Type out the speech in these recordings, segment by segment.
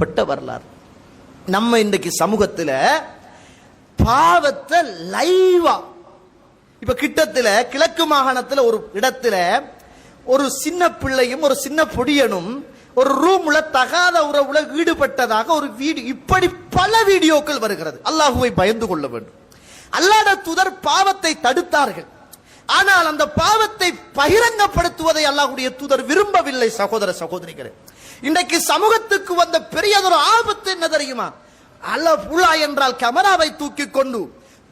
பட்ட வரலாறு. நம்ம இன்றைக்கு சமூகத்தில் பாவத்தை லைவா இப்ப கிட்டத்தில் கிழக்கு மாகாணத்தில் ஒரு இடத்துல ஒரு சின்ன பிள்ளையும் ஒரு சின்ன பொடியனும் ஒரு ரூம்ல தகாத உறவுல ஈடுபட்டதாக ஒரு வீடியோ, இப்படி பல வீடியோக்கள் வருகிறது. அல்லாஹுவை பயந்து கொள்ள வேண்டும். அல்லாஹ்வுடைய தூதர் பாவத்தை தடுத்தார்கள். ஆனால் அந்த பாவத்தை பகிரங்கப்படுத்துவதை அல்லாஹ்வுடைய தூதர் விரும்பவில்லை. சகோதர சகோதரிகளே, இன்றைக்கு சமூகத்துக்கு வந்த பெரியதொரு ஆபத்து என்ன தெரியுமா? அலபுலா என்றால் கேமராவை தூக்கி கொண்டு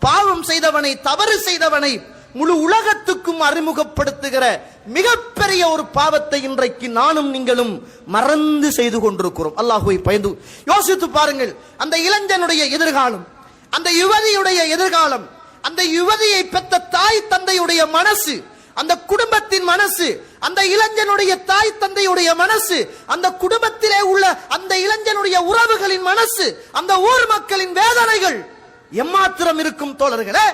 பாவம் செய்தவனை, தவறு செய்தவனை முழு உலகத்துக்கும் அறிமுகப்படுத்துகிற மிகப்பெரிய ஒரு பாவத்தை இன்றைக்கு நானும் நீங்களும் மறந்து செய்து கொண்டிருக்கிறோம். அல்லாஹ்வை பயந்து யோசித்து பாருங்கள். அந்த இளைஞனுடைய எதிர்காலம், அந்த யுவதியுடைய எதிர்காலம், அந்த யுவதியை பெற்ற தாய் தந்தையுடைய மனசு, அந்த குடும்பத்தின் மனசு, அந்த இளைஞனுடைய தாய் தந்தையுடைய மனசு, அந்த குடும்பத்திலே உள்ள அந்த இளைஞனுடைய உறவுகளின் மனசு, அந்த ஊர் மக்களின் வேதனைகள் எம்மாத்திரம் இருக்கும் தோழர்களே.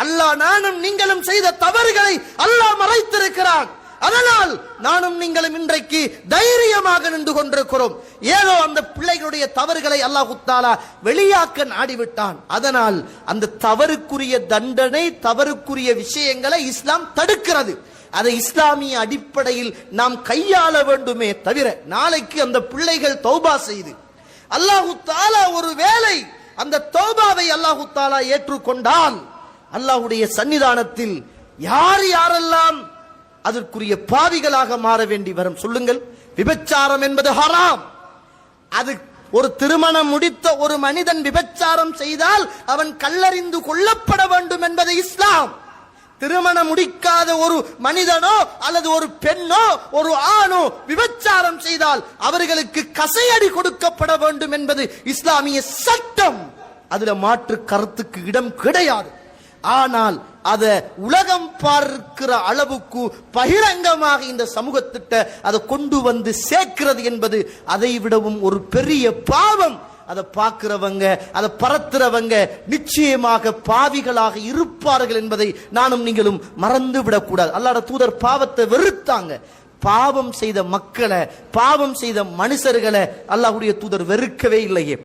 அல்லாஹ் நானும் நீங்களும் செய்த தவறுகளை அல்லாஹ் மறைத்திருக்கிறான். அதனால் நானும் நீங்களும் இன்றைக்கு தைரியமாக நின்று கொண்டிருக்கிறோம். ஏதோ அந்த பிள்ளைகளுடைய தவறுகளை அல்லாஹ் தஆலா வெளியாக்க நாடிவிட்டான். அதனால் அந்த தவறுக்குரிய தண்டனை, தவறுக்குரிய விஷயங்களை இஸ்லாம் தடுக்கிறது. அதை இஸ்லாமிய அடிப்படையில் நாம் கையாள வேண்டுமே தவிர, நாளைக்கு அந்த பிள்ளைகள் தௌபா செய்து அல்லாஹ் தஆலா ஒரு வேளை அந்த தௌபாவை அல்லாஹ் தஆலா ஏற்றுக்கொண்டால் அல்லாஹ்வுடைய சன்னிதானத்தில் யார் யாரெல்லாம் அதற்குரிய பாவிகளாக மாற வேண்டி வரும் சொல்லுங்கள். விபச்சாரம் என்பது ஹராம். அது ஒரு திருமணம் முடித்த ஒரு மனிதன் விபச்சாரம் செய்தால் அவன் கல்லறிந்து கொல்லப்பட வேண்டும் என்பது இஸ்லாம். திருமணம் முடிக்காத ஒரு மனிதனோ அல்லது ஒரு பெண்ணோ ஒரு ஆணோ விபச்சாரம் செய்தால் அவர்களுக்கு கசையடி கொடுக்கப்பட வேண்டும் என்பது இஸ்லாமிய சட்டம். அதுல மாற்று கருத்துக்கு இடம் கிடையாது. ஆனால் அத உலகம் பார்க்கிற அளவுக்கு பகிரங்கமாக இந்த சமூகத்திட்ட அதை கொண்டு வந்து சேர்க்கிறது என்பது அதை விடவும் ஒரு பெரிய பாவம். அதை பார்க்கிறவங்க, அதை பரத்துறவங்க நிச்சயமாக பாவிகளாக இருப்பார்கள் என்பதை நானும் நீங்களும் மறந்து விடக்கூடாது. அல்லாஹ்வுடைய தூதர் பாவத்தை வெறுத்தாங்க. பாவம் செய்த மக்களை, பாவம் செய்த மனுஷர்களை அல்லாஹ்வுடைய தூதர் வெறுக்கவே இல்லையே.